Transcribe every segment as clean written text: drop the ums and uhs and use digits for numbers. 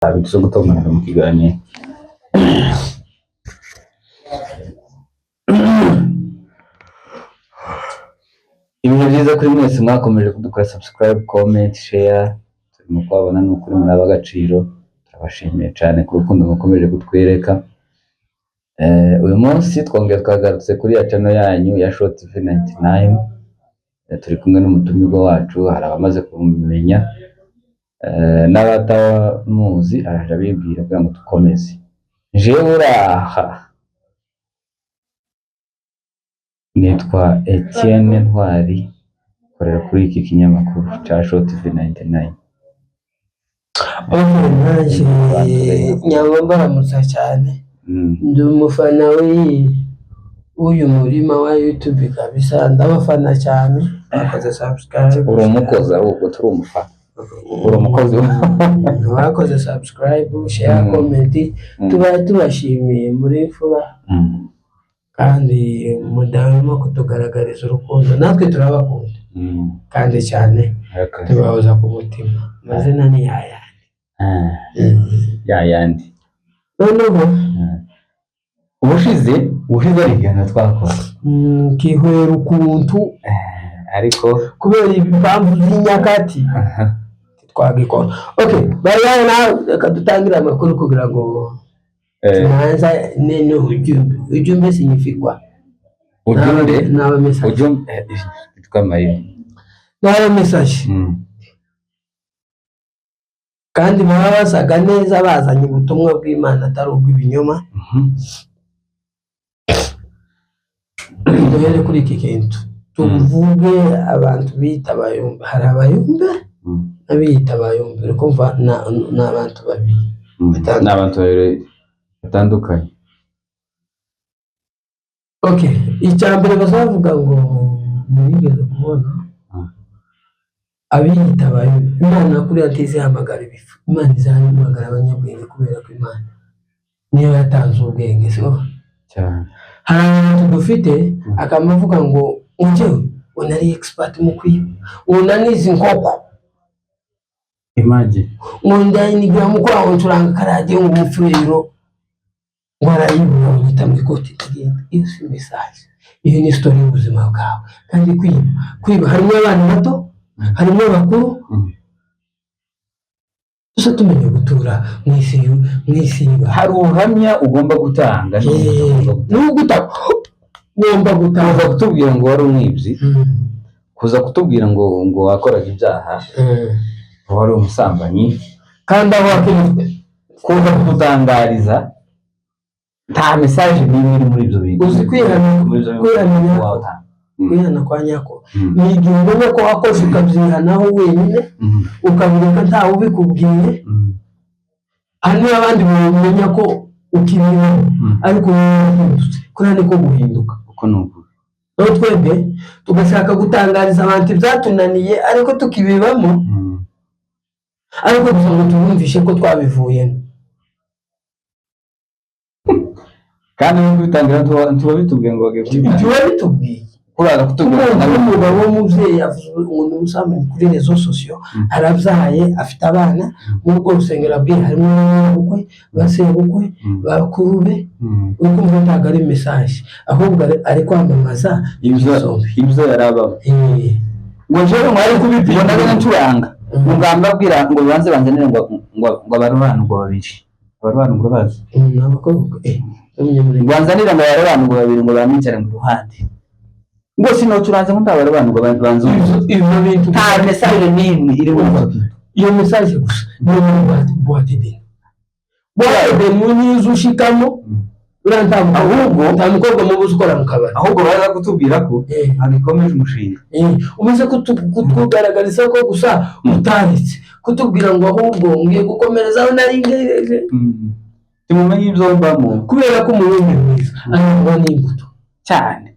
Bivuze gutonganira mu kiganiro. Ibintu byiza kuri mwese mwakomeje kudukora subscribe, comment, share. Turimo kwabona n'ukuri muri abagaciro. Turabashimiye cyane ku rukundo mukomeje kutwereka. Uyu munsi twongeye twagarutse kuri ya channel yanyu ya Short TV 99. Turi kumwe n'umutumirwa wacu, hari abamaze kumumenya. N'abatamuzi araje abibwira kugira ngo dukomeze. Jewe uraha nitwa Etienne Ntwari, korera kuri iki kinyamakuru cya Short TV 99. Nyambo baramutsa cyane. Ndi umufana w'uyu murima wa YouTube kabisa, ndabafana cyane. Bakoze subscribe. Uri umukozi ahubwo turi umufana. Uri umukozi wakoze subscribe, share, comment. Tubashimiye muri fura. Kandi mudahwema kutugaragariza urukundo, natwe turabakunda. Kandi cyane tubahoza ku mutima. Mazina ni Yayandi. Yayandi. Noneho ubushize arigana twakora kihwera ukuntu ariko kubera impamvu z'inyakati twagikora. Okay, bari na kadutangira amakuru kugira ngo tuanza neno ujumbe significwa ujumbe na message kama hiyo na message kandi babasaga neza bazanye ubutumwa bw'Imana atari ubw'ibinyoma. Duhere kuri iki kintu tuvuge abantu bita abayumbe, hari abayumbe n'abita abayumbe, kumva n'abantu babiri batandukanye. Okay, icyambere bazavuga ngo murigeze kubona abiyita abayumbe. Imana kuri ateze hamagara ibifu, Imana izahamagara abanyabwenge kubera ko Imana niyo yatanze ubwenge, sio cyane. Hari abantu dufite akamuvuga ngo unjewe unari expert mu kwiba, unanizi nkoko imagine ngondani nigira mu kwa onturanga karade ngo umufurero ngo arayibuka ugita mu ikoti kigenda. Iyo si message, iyo ni story y'ubuzima bwawe. Kandi kwiba harimo abantu bato, harimo bakuru. Tusa tumenye gutura mwisi hari ubuhamya ugomba gutanga ugomba gutanga kutubwira ngo wari umwibyi, kuza kutubwira ngo wakoraga ibyaha, wari umusambanyi, kandi aho akirifite kuza kututangariza nta message n'imwe iri muri ibyo bintu. Uzi kwihana kwa nyako ni igihe ubona ko wakoze ukabyihanaho wenyine ukabireka ntawe ubikubwiye. Hano abandi bamenya ko ukibona ariko kuri niko guhinduka uko nuko twebwe tugashaka gutangariza abantu byatunaniye ariko tukibibamo, ariko gusa ngo tubumvishe ko twabivuyemo. kandi no kwitangira tuba bitubwiye ngo bagiye bitubwiye kuraza kutubwira umugabo w'umuvyeyi yavuze umuntu usamanye kuri rezo sosiyo, arabyaye afite abana n'ubwo rusengero abwira harimo ubukwe basebukwe bakurube. Ukumva ntago ari message ahubwo ari kwamamaza ibyo yaraba ngo jewe mwari kubipima naga ncuranga ngamba abwira ngo banze banzanire ngo abarobanurwa babiri abarobanurwa bazi n'abakobwa banzanira ngo abarobanurwa babiri ngo bamwicare mu ruhande ngo sino turanze ngo ndabarobanurwa banze ivyo bintu nta message n'imwe iri mu iyo message gusa ni boîte de nuit ushikamo ahubwo ntamukobwa mu buzukora mu kabari, ahubwo baza kutubwira ko abikomeje umushinga. Umaze kutugaragariza ko gusa utaritse kutubwira ngo ahubwo ngiye gukomerezaho nari ngereje timumenye ibyo mbamo kubera ko umuntu mwiza arangwa n'imbuto cyane.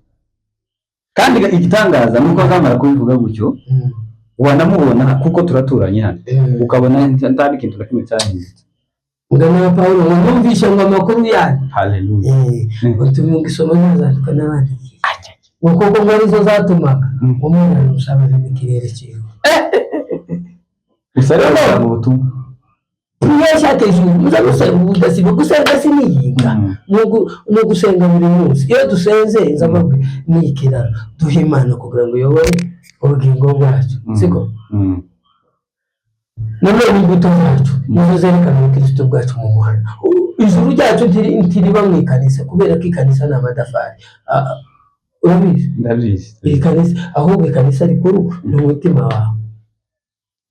Kandi igitangaza nuko akamara kubivuga gutyo wanamubona kuko turaturanye hano ukabona ntari kintu na kimwe cyahindutse. Mugana Paulo numvisha ngo amakuru yanyu. Hallelujah. Utumunga isomo nazandika n'abandi. Nuko ngo arizo zatumaga umuntu usaba n'ikirere cyiwe. Usareba mu butumwa. priya hejuru muza udasiba gusenga siniyiga no gusenga buri munsi iyo dusenze nzababwe nikira duha Imana kugira ngo yobore ubugingo bwacu siko none imbuto zacu nizo zerekana Kristo bwacu mu muhanda ijuru ryacu ntiriba mu ikanisa kubera ko ikanisa ni amadafari urabizi ndabizi ikanisa ahubwo ikanisa rikuru ni umutima wawe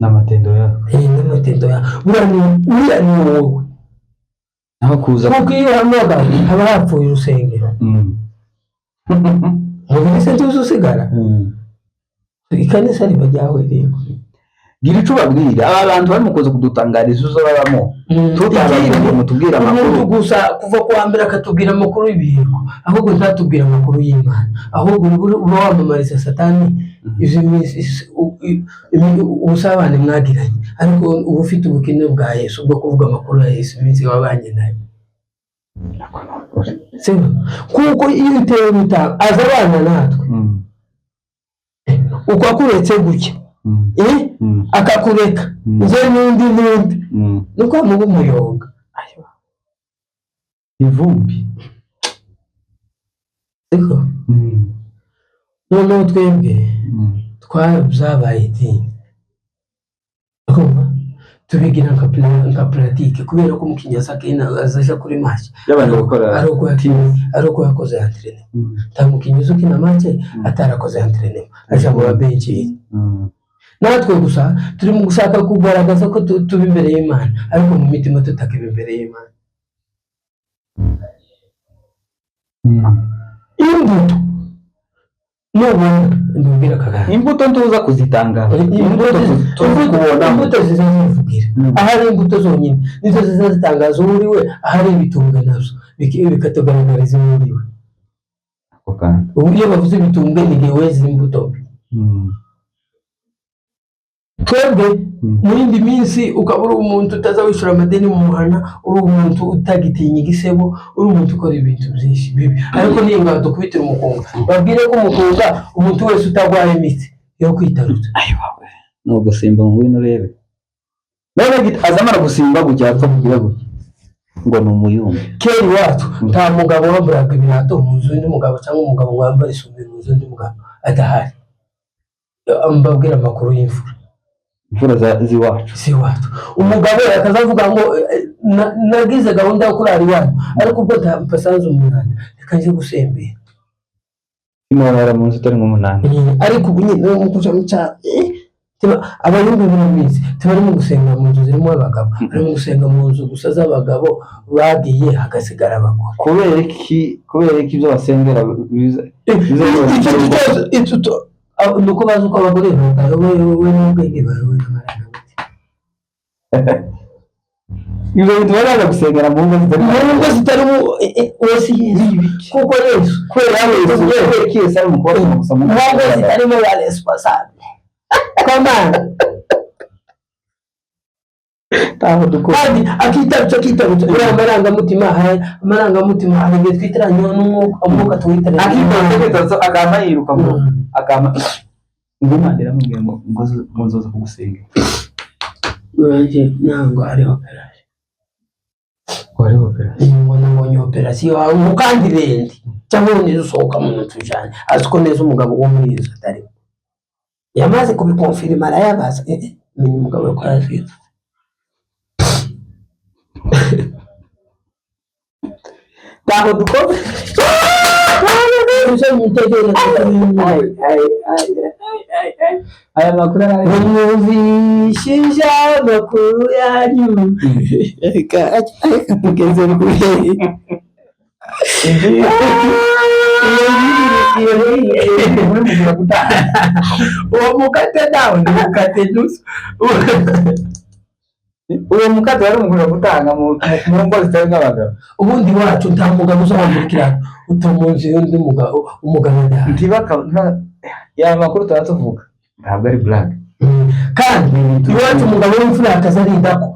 n'amatendo yawe n'amatendo yawe buriya ni wowe aho kuza kuko iyo hamaga haba hapfuye urusengero mu se tuzi usigara ikanisa riba ryawe rero gira ico babwira aba bantu bari mukoze kudutangariza uzo babamo tutabaye mutubwira amakuru gusa kuva ku mbere akatubwira amakuru y'ibintu ahubwo ntatubwira amakuru y'Imana ahubwo uba wamamariza satani ubusabane mwagiranye ariko uba ufite ubukene bwa Yesu bwo kuvuga amakuru ya Yesu iminsi wabanye nayo kuko iyo utewe gutanga aza abana natwe uko akuretse gutya akakureka nje n'undi nuko mubu muyonga ivumbi siko none twebwe twazabaye idini tubigira nka pratique kubera ko mukinyasa kena azaja kuri match y'abantu gukora ariko yakoze entraînement tamukinyuzo kina match atarakoze entraînement aje mu babenchi natwe gusa turi mu gushaka kugaragaza ko tuba imbere y'Imana ariko mu mitima tutakiba imbere y'Imana imbuto mbubwira kagana imbuto ntuza kuzitanga imbuto zizavugira ahari imbuto zonyine nizo zizatangaza uriwe ahari ibitumbwe nazo bikatugaragariza uriwe ako kandi uburyo bavuze ibitumbwe ni wezi imbuto twebwe mu yindi minsi ukabura umuntu utazawishura amadeni mu muhana uri umuntu utagitinya igisebo uri umuntu ukora ibintu byinshi bibi ariko ninga dukubitira umukunga babwire ko umukunga umuntu wese utagwaye imitsi yo kwitarutsa ayiwawe no gusimba mu bintu rebe none azamara gusimba gutya apfa kugira gutya ngo ni umuyumbe keri wacu nta mugabo wambaraga ibirato mu nzu n'umugabo cyangwa umugabo wambara isume mu nzu n'umugabo adahari mbabwira amakuru y'imfura imfura ziwacu umugabo akazavuga ngo nagize gahunda yo kurara iwanyu ariko ubwo mpasanze umunani reka nje gusembera imara mu nzu utari nk'umunani ariko ubu nyine no kuja mu cyaha abayumbi b'imizi tubarimo gusenga mu nzu zirimo abagabo barimo gusenga mu nzu gusa z'abagabo bagiye hagasigara abagore kubera iki ibyo basengera biza nuko bazi uko abagore we n'ubwenge bawe n'amarangamutima ibyo bintu baraza gusengera mu ngo zitarimo wese kuko Yesu kubera Yesu ari umukobwa gusa mu ngo zitarimo ba responsable komana taho dukora kandi akitabutse amarangamutima hari twitiranye n'umwuka tuwitiranye akitabutse agama yiruka ngo agama ngumandira mubwiye ngo nzoza kugusengera weje nango ari operation mbonye operation aho mukandi rendi cyangwa nizo usohoka mu ntujanye aziko neza umugabo wo muri izo atari yamaze kubikonfirma arayabaza menya umugabo ko yazize taho dukora aya makuru mwumvishije amakuru yanyu reka tugeze kuri uwo mukate nawe ni mukate nusu uwo mukate wari umugura gutanga mu ngo zitari nk'abagabo ubundi wacu nta mugabo uzamurikira utamunzi y'undi mugabo umugabo ntibaka ya makuru turatuvuga ntabwo ari black kandi iwacu umugabo w'imfura akaza arinda ko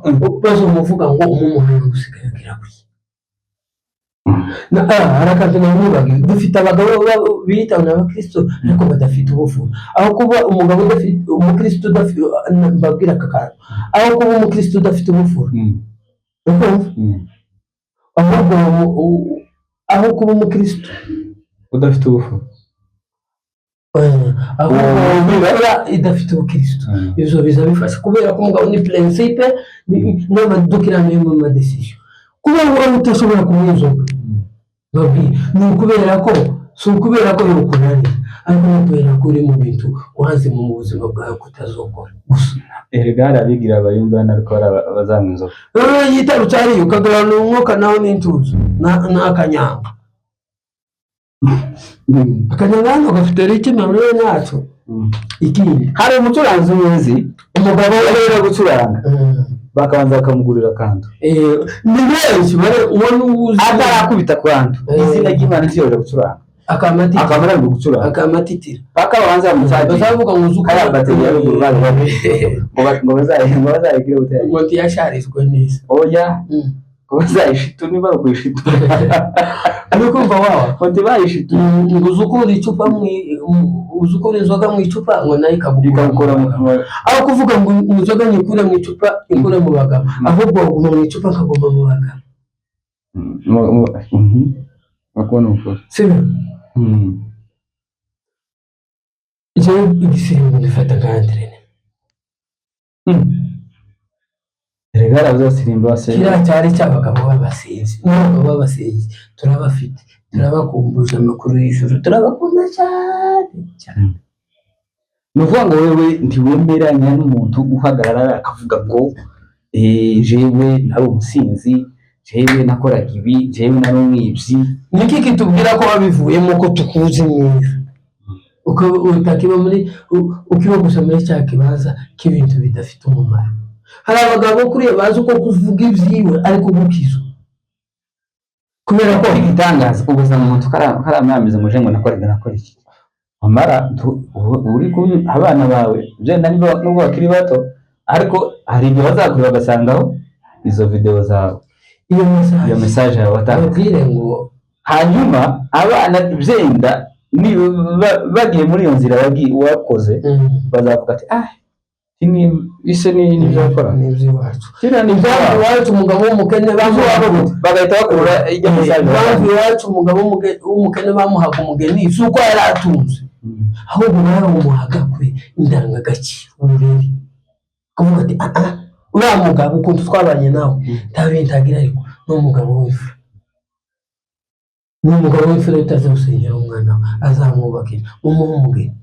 bazo muvuga ngo umumuhanga gusigaye kirabuye hari akantu namwibagiwe, dufite abagabo biyita n'abakristo ariko badafite ubufura, aho kuba umugabo udafite umukristo udafite, mbabwira aka kantu, aho kuba umukristo udafite ubufura, ahubwo aho kuba umukristo udafite ubufura, ahubwo idafite ubukristo, ibyo biza bifasha kubera ko umugabo ni principe n'amadukirano yo mu madecision, kubera ko utashobora kumwizoga ni ukubera ko si ukubera ko bikunaniye, ariko ni ukubera ko uri mu bintu wanze mu buzima bwawe kutazokora gusa. Erega abigira abayumva nariko bazanywa inzoga yitarutse hariya ukagabana umwuka nawe n'intuzo n'akanyanga, akanyanga hano gafite rikina muri yacu. Ikindi hari umucuranzi w'inzi, umugabo we gucuranga bakabanza bakamugurira akantu, ni benshi ubona uwuzi atarakubita kwantu izina ry'Imana cyorera gucuranga akamara gucuranga akamatitira paka babanza bazavuga ngo uzuka ya bateri y'uruguru ngo bazayigire uteye ngo tiyasharizwe neza, oya ngo bazayishitu niba rukwishita ariko umva wawa ngo bayishitu ngo uzukura icupa uzukura inzoga mu icupa ngo nayo ikagukora aho kuvuga ngo inzoga nyikure mu icupa ikure mu bagabo, ahubwo guma mu icupa nkagomba mu bagabo akona uko sibyo. Je igisimba gifata nk'antrene regara uzasirimba wase kira cyari cy'abagabo b'abasinzi n'abagabo b'abasinzi turabafite, turabakumbuje amakuru y'ijuru, turabakunda cyane. Nuvuga ngo wewe ntiwemeranya n'umuntu uhagarara akavuga ngo jewe nari umusinzi, jewe nakoraga ibi, jewe nari umwibyi, niki kitubwira ko babivuyemo ko tukuzi mwiza utakiba muri ukiba gusa muri cya kibaza k'ibintu bidafite umumaro. Hari abagabo kuriye bazi uko kuvuga ibyiwe ariko gukizo kubera ko igitangaza ubuzima umuntu karamamize muje ngo nakora iki amara uri ku abana bawe jenda nubwo bakiri bato, ariko hari ibyo bazakurira bagasangaho izo video zawe, iyo message yawe watangira ngo hanyuma abana byenda ni bagiye muri iyo nzira wakoze bazavuga ati ise ni byakora n'ibyo wacu kira ni wacu umugabo w'umukene bagahita bakura ijya message wacu umugabo w'umukene bamuhaga umugeni suko yari atunze, ahubwo nawe umuhaga kwe indangagaciro urureri kuvuga ati uriya mugabo ukuntu twabanye nawe ntabintagira, ariko n'umugabo w'ifu n'umugabo w'ifu utazi gusengera umwana we azamwubakira umugeni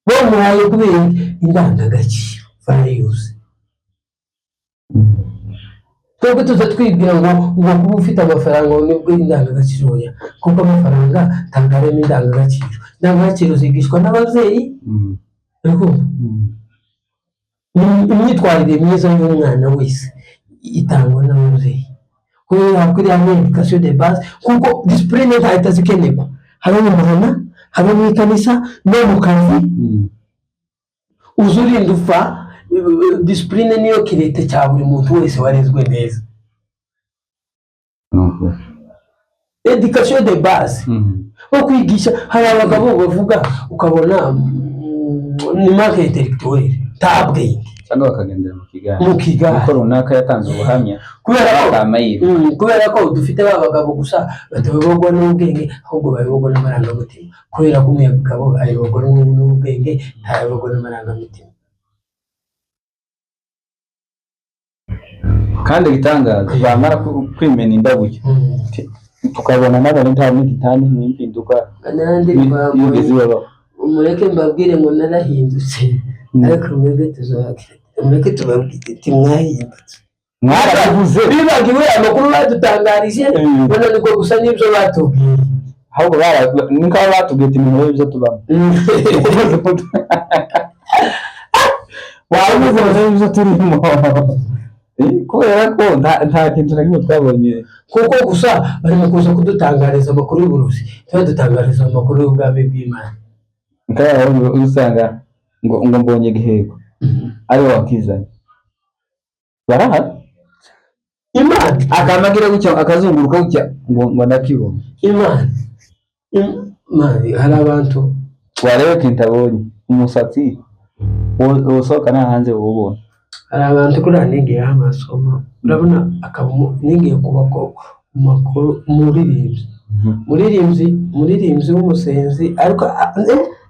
bamuhaye kubera indangagaciro values. Twebwe tuza twibwira ngo kuba ufite amafaranga nibwo indangagaciro ya, kuko amafaranga ntagarema indangagaciro. Indangagaciro zigishwa n'ababyeyi, ariko imyitwarire myiza y'umwana wese itangwa n'ababyeyi kubera kuri ya education de base, kuko discipline ntahita zikenerwa habe mu muhana habe mu ikanisa no mu kazi. Uzurinda upfa discipline niyo kirete cya buri muntu wese warezwe neza. Education de base nko kwigisha. Hari abagabo bavuga ukabona ni marke intellectuelle tabwe cyangwa bakagendera mu kiganiro kuko runaka yatanze ubuhamya kubera ko dufite babagabo gusa batabogwa n'ubwenge, ahubwo babogwa n'amarangamutima, kubera ko umugabo ayobogwa n'ubwenge ntayobogwa n'amarangamutima. kandi gitangaza bamara kwimena indabuye tukabona n'abari ntani n'impinduka y'ubwizi baba umureke mbabwire ngo narahindutse, ariko mwebwe tuzabakira mureke tubabwire ati mwahindutse mwarabuze bibagiwe amakuru badutangarije bana niko gusa n'ibyo batubwiye, ahubwo niko batubwiye ati nimero y'ibyo tubamo wabuze ibyo turimo kubera ko nta kintu na kimwe twabonye, kuko gusa bari mu kuza kudutangariza amakuru y'uburuzi, dutangariza amakuru y'ubwami bw'Imana. Nk'aho usanga ngo mbonye Gihego ari wakizanye barahari Imana Imana akamagira gutya akazunguruka gutya ngo ndakibona. Imana hari abantu warebe kintabonye umusatsi wosohoka na hanze ubona. Hari abantu kuri ningiye amasomo urabona ningiye kubako makuru muririmbyi w'umusenzi ariko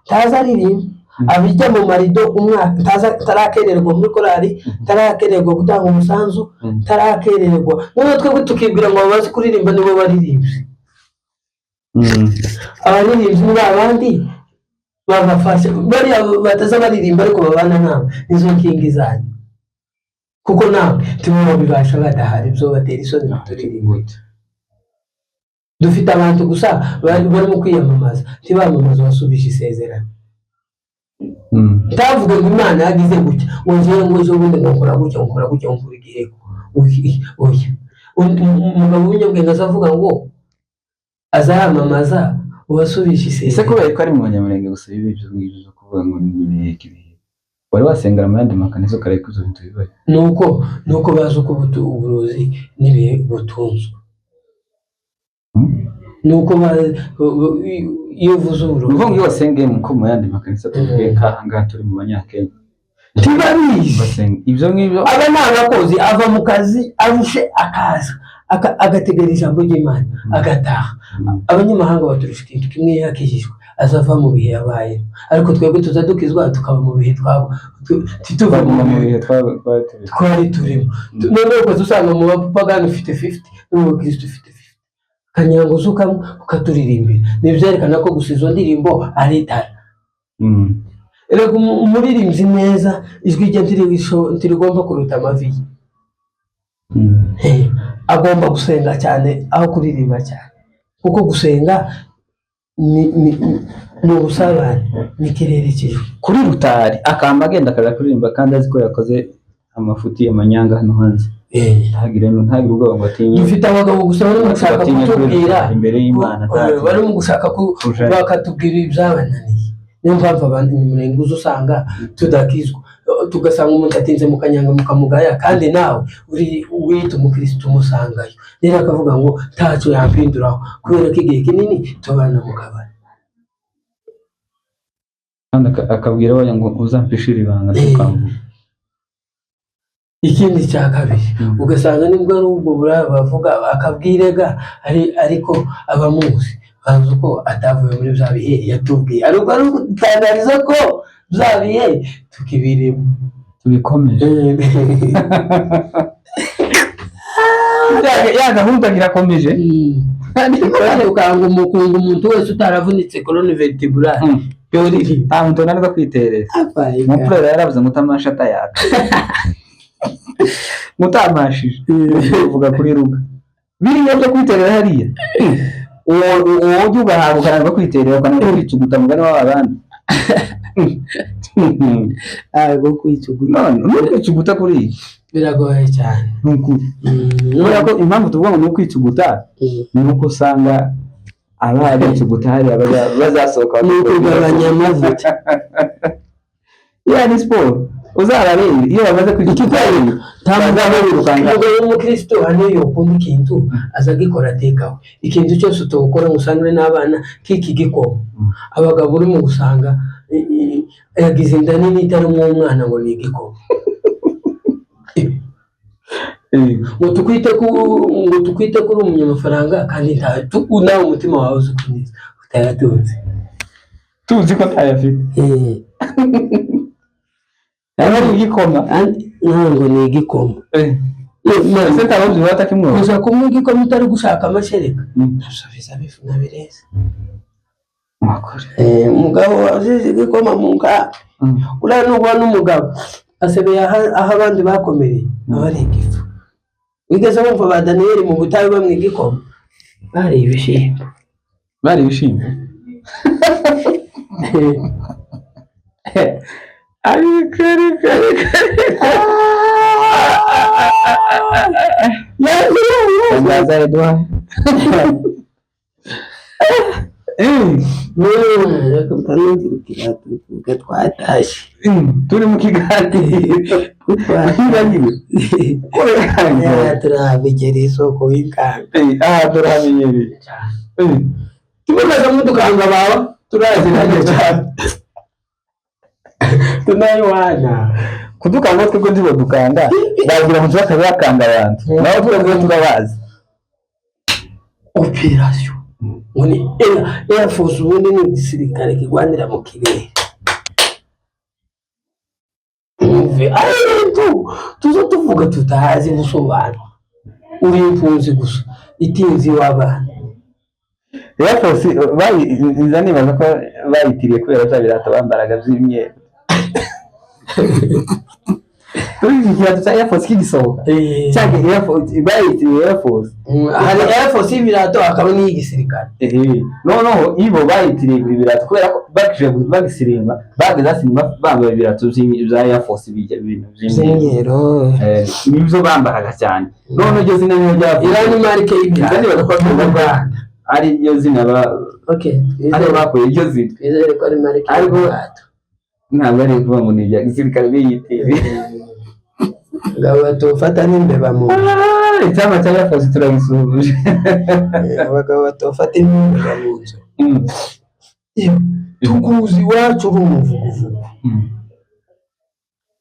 taza aririmba abijya mu marido umwaka tarakererwa muri korali tarakererwa gutanga umusanzu tarakererwa none twebwe tukibwira ngo bazi kuririmba nibo baririmbye. Abaririmbyi ni abandi babafasha bariya bataza baririmba ariko babana nabo nizo nkingi zanyu kuko nawe tumwe bibasha badahari byo batera isoni turirimba. Dufite abantu gusa barimo kwiyamamaza ntibamamaza basubisha isezerano. Ndavuga ngo Imana yagize gutya ngo ejo bundi ngakora gutya nkora igiheko oya umugabo w'umunyabwenge azavuga ngo azayamamaza ubasubisha isezerano. Ese kubera ko ari mu banyamurenge gusa ibyo ngibyo kuvuga ngo ni ibihe wari wasengera mu yandi makanizo kare kuzo bintu bibaye nuko bazi uko uburozi n'ibihe butunzwe nuko iyo uvuze uburozi ngo iyo wasengeye mu yandi makanizo tuvuye kahanga turi mu banyakenya tibabizi ibyo ngibyo aba n'abakozi ava mu kazi arushe akaza agategera ijambo ry'Imana agataha. Abanyamahanga baturusha ikintu kimwe yakijijwe azava mu bihe yabaye ariko twebwe tuzadukizwa tukaba mu bihe twabo tituva mu bihe twari turimo. None uko usanga mu bapagani ufite 50 no mu Kristo ufite 50 kanyango zukamo ukaturirimbira nibyerekana ko gusa izo ndirimbo ari itara. Rego umuririmbyi neza ijwi rye ntirigomba kuruta amavi. Agomba gusenga cyane aho kuririmba cyane kuko gusenga ni ubusabane n'ikirere cy'ijuru kuri rutari akamba agenda akaja kuririmba kandi azi ko yakoze amafuti y'amanyanga hano hanze. Ntagire ubwoba ngo atinye. Dufite abagabo gusa barimo gushaka kutubwira imbere y'Imana barimo gushaka bakatubwira ibyabananiye. Niyo mpamvu abantu mu usanga tudakizwa tugasanga umuntu atinze mu kanyanga mukamugaya kandi nawe wita umukristo umusangayo rero akavuga ngo ntacyo yampinduraho kubera ko igihe kinini tubana mu kabari kandi akabwira abanya ngo uzampishira ibanga tukamvuga. Ikindi cya kabiri ugasanga nibwo ari ubwo bavuga akabwirega ariko abamuzi bazi ko atavuye muri bya bihe yatubwiye ariko ari gutangariza ko bya bihe tukibirimo tubikomeje. Ya gahunda irakomeje kandi ukanga umuntu wese utaravunitse colonne vertebrale yoriri nta muntu nanirwa kwiterera umupfura yaravuze ngo utamasha atayaka mutamashije uvuga kuri ruga biriya byo kwiterera hariya uwo ugahaga ukananirwa kwiterera ukananirwa kwicuguta mugani w'abandi go kwicuguta none kwicuguta kuri biragoye cyane n'ukuri kubera ko impamvu tuvuga ngo ni ukwicuguta ni uko usanga ababicuguta hariya bazasohoka kugabanya amavuta. Ni siporo uzararebe iyo bamaze kwicuguta umugabo w'umukristo hano yokunda ikintu azagikora atekawe ikintu cyose utokora musangire n'abana kiki gikoma. Abagabo uri mu gusanga yagize inda nini itari umwana ngo ni igikoma ngo tukwite kuri umunyamafaranga kandi nawe umutima wawe uzi kuneza utayatunze tuzi ko ntayafite ari igikoma ntabwo ni igikoma ese ntabwo bata kimwe gusa kumwe igikoma utari gushaka amashereka nasubiza bifu nabireze umugabo wazize igikoma mu nka uriya n'ubwo n'umugabo asebeye aho abandi bakomereye abari igifu wigeze wumva ba Daniyeli mu butayu bamwe igikoma bari ibishimbo ari kare reka mpanukira tuvuga twatashye turi mu kiganiro turabigera isoko w'ikanga turamenyereye tubonaga mudukanga bawe turaziranye cyane tunayiwana kudukanga twebwe ndibo dukanga bagira ngo tubakabe bakanga abantu naho twebwe turabazi operation ni Air Force ubundi ni igisirikare kigwanira mu kirere tuzo tuvuga tutazi gusobanura uri impunzi gusa itinzi w'abana Air Force nibaza ko bayitiriye kubera bya birata bambaraga by'imyeru Turi cya Air Force kigisohoka cyangwa Air Force bayitiriye Air Force hari Air Force y'ibirato akaba ni igisirikare no ibo bayitiriye ibirato kubera ko bakije bagisirimba bagazasimba bambaye ibirato bya Air Force bijya ibintu by'imyeru nibyo bambaraga cyane none ryo zina niyo rya irani marke y'ibirato bagakoze mu Rwanda ari ryo zina ari bakoye iryo zina twizere ko ari marke ariko ntabwo ari kuvuga ngo ni ibya gisirikare biyitiriye ngabo tufata n'imbeba mu icyama cya Air Force turagisubuje abagabo batofata imbeba mu nzu tukuzi wacu uri umuvuguvugu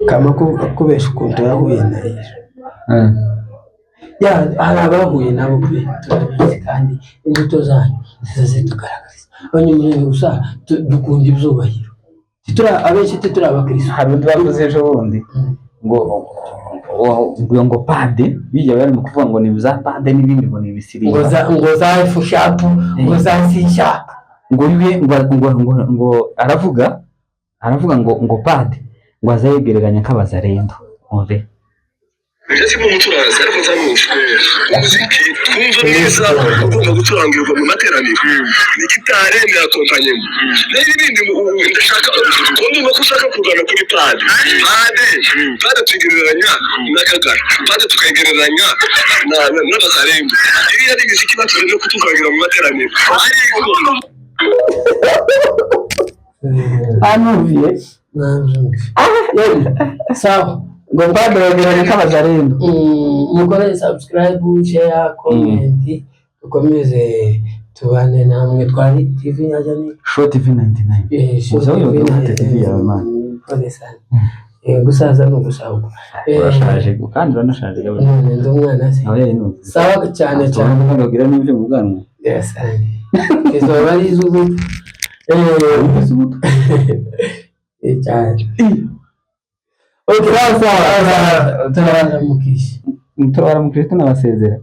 kama kubesha ukuntu yahuye na Yesu hari abahuye nabo pe turabizi kandi imbuto zanyu zitugaragariza abanyamurenge gusa dukunda ibyubahiro abenshi turi abakristo hari undi bavuze ejo bundi ngo pade bijya bari mu kuvuga ngo ni za pade n'ibindi ngo ni ibisirimba ngo za F sharp ngo za C sharp ngo aravuga ngo pade ngo azayegereranya k'abazarendo umve Ndetse mu mucurazi ariko nzamushwe umuziki twumva neza ugomba gucurangirirwa mu materaniro ni gitare ni akompanyemo rero ibindi ndashaka ko ndumva ko ushaka kugana kuri pade tugereranya n'akagara pade tukagereranya n'abazarembo iriya ni imiziki baturinde kutuvangira mu materaniro anuviye sawa ngo pade bagereranya k'abazarendo mukore subscribe share comment dukomeze tubane namwe twari TV yaje ni Short TV 99 uzayo dufite TV yawe man kore sana gusaza no gusauka urashaje kandi uranashaje gabe ndi umwana se sawa cyane cyane nkagira n'ibyo mu bwanwa yes izo bari izubu cyane okay sawa turabaramukisha turabasezera